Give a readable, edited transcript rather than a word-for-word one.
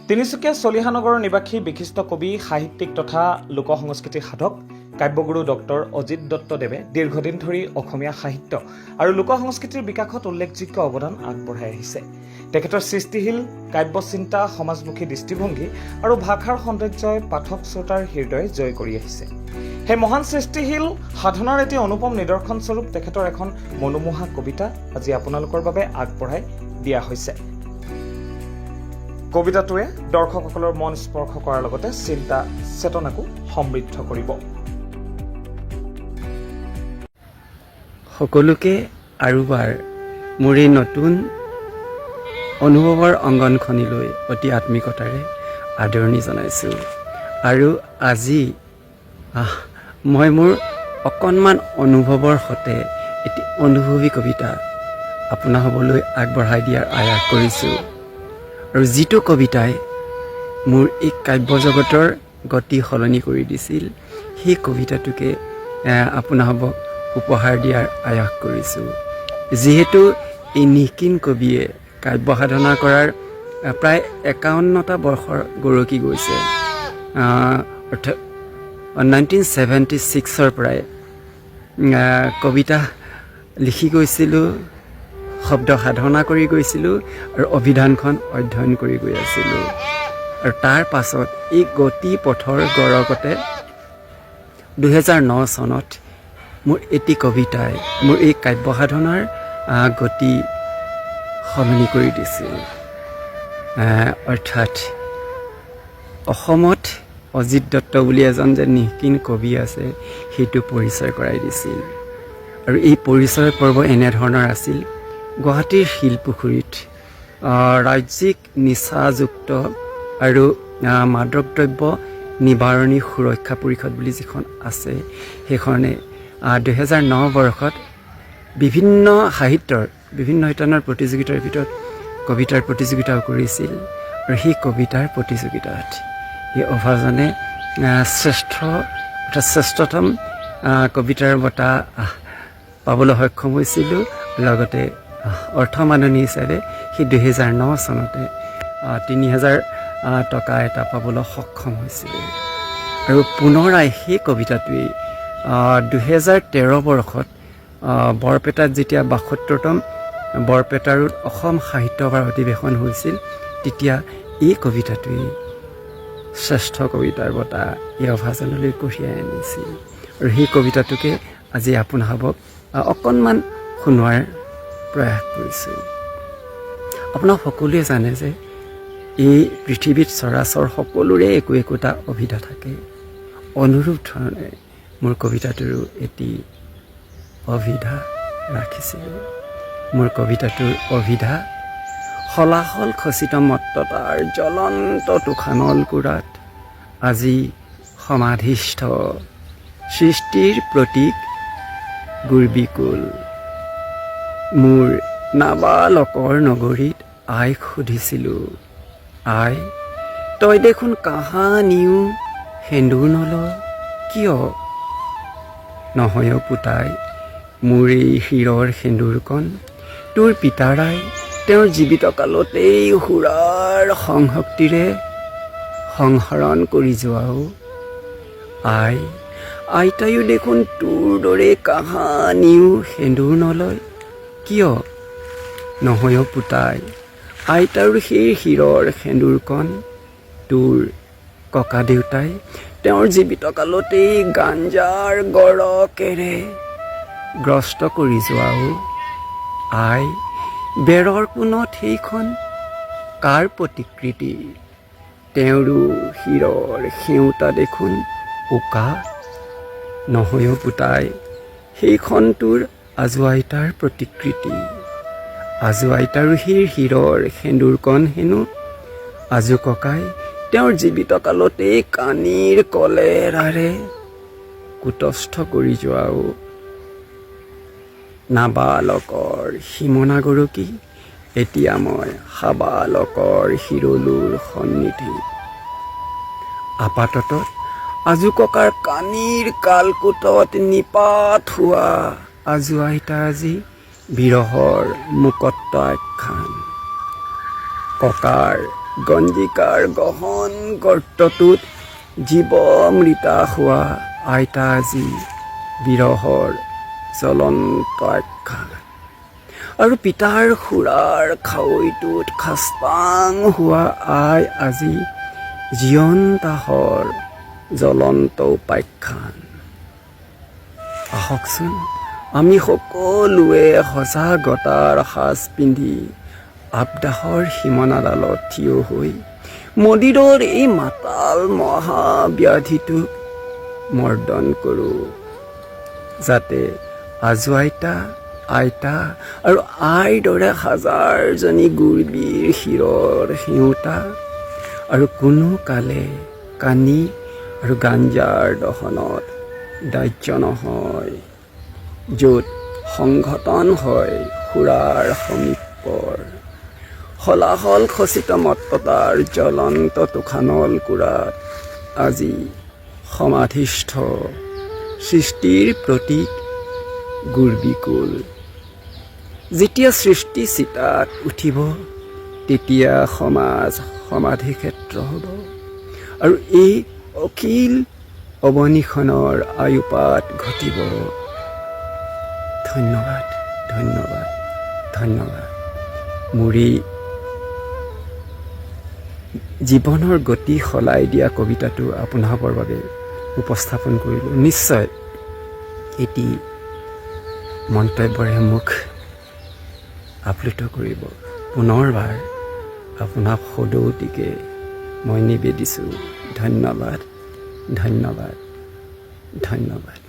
তিনিচুকীয়া চলিহানগৰৰ নিবাসী বিশিষ্ট কবি সাহিত্যিক তথা লোকসংস্কৃতিৰ সাধক কাব্যগুৰু ডক্টৰ অজিত দত্তদেৱে দীৰ্ঘদিন ধৰি অসমীয়া সাহিত্য আৰু লোকসংস্কৃতিৰ বিকাশত উল্লেখযোগ্য অৱদান আগবঢ়াই আহিছে। তেখেতৰ সৃষ্টিশীল কাব্যচিন্তা, সমাজমুখী দৃষ্টিভংগী আৰু ভাষাৰ সৌন্দৰ্যই পাঠক শ্ৰোতাৰ হৃদয় জয় কৰি আহিছে। সেই মহান সৃষ্টিশীল সাধনাৰ এটি অনুপম নিদৰ্শন স্বৰূপ তেখেতৰ এখন মনোমোহা কবিতা আজি আপোনালোকৰ বাবে আগবঢ়াই দিয়া হৈছে। কবিতাটোৱে দৰ্শকসকলৰ মন স্পৰ্শ কৰাৰ লগতে চিন্তা চেতনাকো সমৃদ্ধ কৰিব। সকলোকে আৰুবাৰ মোৰ এই নতুন অনুভৱৰ অংগনখনিলৈ অতি আত্মিকতাৰে আদৰণি জনাইছোঁ। আৰু আজি মই মোৰ অকণমান অনুভৱৰ সতে এটি অনুভৱী কবিতা আপোনা হ'বলৈ আগবঢ়াই দিয়াৰ আয়াস কৰিছোঁ। আৰু যিটো কবিতাই মোৰ এই কাব্য জগতৰ গতি সলনি কৰি দিছিল, সেই কবিতাটোকে আপোনা হ'ব উপহাৰ দিয়াৰ আয়াস কৰিছোঁ। যিহেতু এই নিকিন কবিয়ে কাব্য সাধনা কৰাৰ প্ৰায় 51টা বৰ্ষৰ গৰকি গৈছে। অৰ্থাৎ 1976ৰ পৰাই কবিতা লিখি গৈছিলোঁ, শব্দ সাধনা কৰি গৈছিলোঁ আৰু অভিধানখন অধ্যয়ন কৰি গৈ আছিলোঁ। আৰু তাৰ পাছত এই গতি পথৰ গৰকতে 2009 চনত মোৰ এটি কবিতাই মোৰ এই কাব্য সাধনাৰ গতি সলনি কৰি দিছিল। অৰ্থাৎ অসমত অজিত দত্ত বুলি এজন যে নিকিন কবি আছে, সেইটো পৰিচয় কৰাই দিছিল। আৰু এই পৰিচয় পৰ্ব এনেধৰণৰ আছিল: গুৱাহাটীৰ শিলপুখুৰীত ৰাজ্যিক নিচাযুক্ত আৰু মাদক দ্ৰব্য নিবাৰণী সুৰক্ষা পৰিষদ বুলি যিখন আছে, সেইখনে 2009 বৰ্ষত বিভিন্ন শিতানৰ প্ৰতিযোগিতাৰ ভিতৰত কবিতাৰ প্ৰতিযোগিতাও কৰিছিল। আৰু সেই কবিতাৰ প্ৰতিযোগিতাত এই অভাজনে শ্ৰেষ্ঠতম কবিতাৰ বঁটা পাবলৈ সক্ষম হৈছিলোঁ। লগতে অৰ্থমাননি হিচাপে সেই 2009 চনতে 3000 টকা এটা পাবলৈ সক্ষম হৈছিলোঁ। আৰু পুনৰাই সেই কবিতাটোৱেই 2013 বৰ্ষত বৰপেটাত যেতিয়া 72তম বৰপেটা ৰোড অসম সাহিত্য সভাৰ অধিৱেশন হৈছিল, তেতিয়া এই কবিতাটোৱেই শ্ৰেষ্ঠ কবিতাৰ বঁটা এই অভাজনলৈ কঢ়িয়াই আনিছিল। আৰু সেই কবিতাটোকে আজি আপোনালোকক অকণমান শুনোৱাৰ প্ৰয়াস কৰিছোঁ। আপোনাক সকলোৱে জানে যে এই পৃথিৱীত চৰাচৰ সকলোৰে একোটা অভিধা থাকে। অনুৰূপ ধৰণে মোৰ কবিতাটোৰো এটি অভিধা ৰাখিছিলোঁ। মোৰ কবিতাটোৰ অভিধা: হলাহল খচিত মত্ততাৰ জ্বলন্ত তুষানল কুৰাত আজি সমাধিষ্ঠ সৃষ্টিৰ প্ৰতীক গুৰবিকুল। মোৰ নাবালকৰ নগৰীত আইক সুধিছিলোঁ, আই তই দেখোন কাহা নিও সেন্দুৰ নল কিয়? নহয় পুতাই, মোৰ এই শিৰৰ সেন্দুৰকণ তোৰ পিতাৰাই তেওঁৰ জীৱিত কালতেই সুৰাৰ সংশক্তিৰে সংহৰণ কৰি যোৱাও। আই আইতায়ো দেখোন তোৰ দৰে কাহা নিও সেন্দুৰ নলয় কিয়? নহয় পুতাই, আইতাৰো সেই শিৰৰ সেন্দুৰকণ তোৰ ককা দেউতাই তেওঁৰ জীৱিত কালতেই গাঞ্জাৰ গৰকেৰে গ্ৰস্ত কৰি যোৱাও। আই বেৰৰ কোণত সেইখন কাৰ প্ৰতিকৃতি? তেওঁৰো শিৰৰ সেউতা দেখোন উকা। নহয় পুতাই, সেইখন তোৰ আজু আইতাৰ প্ৰতিকৃতি। আজু আইতাৰো সেই শিৰৰ সেন্দুৰকণ হেনো আজু ককাই তেওঁৰ জীৱিত কালতেই কানিৰ কলেৰাৰে কুটস্থ কৰি যোৱাও। নাবালকৰ সীমনা গৰকী, এতিয়া মই সাবালকৰ শিৰলুৰ সন্নিধি। আপাতত আজু ককাৰ কানিৰ কালকোটত নিপাত হোৱা আজু আইতা আজি বিৰহৰ মুকত্ত আখ্যান। ককাৰ গঞ্জিকাৰ গহন গৰ্তটোত জীৱমৃতা হোৱা আইতা আজি বিৰহৰ জ্বলন্ত আখ্যান। আৰু পিতাৰ সুৰাৰ খাৱৈটোত খাস্তাং হোৱা আই আজি জীৱন্তাহৰ জ্বলন্ত উপাখ্যান। আহকচোন আমি সকলোৱে সজাগতাৰ সাজ পিন্ধি আবদাহৰ সীমনাডালত থিয় হৈ মন্দিৰৰ এই মাতাল মহাব্যাধিটোক মৰ্দন কৰোঁ, যাতে আজো আইতা আৰু আইৰ দৰে হাজাৰজনী গুৰবীৰ শিৰৰ সিউতা আৰু কোনো কালে কানি আৰু গাঞ্জাৰ দহনত দাহ্য নহয়, য'ত সংঘটন হয় সুৰাৰ সমীপৰ হলাহল খচিত মত্ততাৰ জ্বলন্ত তুষানল কোৰাত আজি সমাধিস্থ সৃষ্টিৰ প্ৰতীক গুৰবীকুল। যেতিয়া সৃষ্টি চিতাত উঠিব তেতিয়া সমাজ সমাধিক্ষেত্ৰ হ'ব আৰু এই অখিল অৱনীখনৰ আয়ুপাত ঘটিব। ধন্যবাদ, ধন্যবাদ, ধন্যবাদ। মোৰ এই জীৱনৰ গতি সলাই দিয়া কবিতাটো আপোনালোকৰ বাবে উপস্থাপন কৰিলোঁ। নিশ্চয় এটি মন্তব্যৰে মোক আপ্লুত কৰিব। পুনৰবাৰ আপোনাক সদৌতিকে মই নিবেদিছোঁ। ধন্যবাদ, ধন্যবাদ, ধন্যবাদ।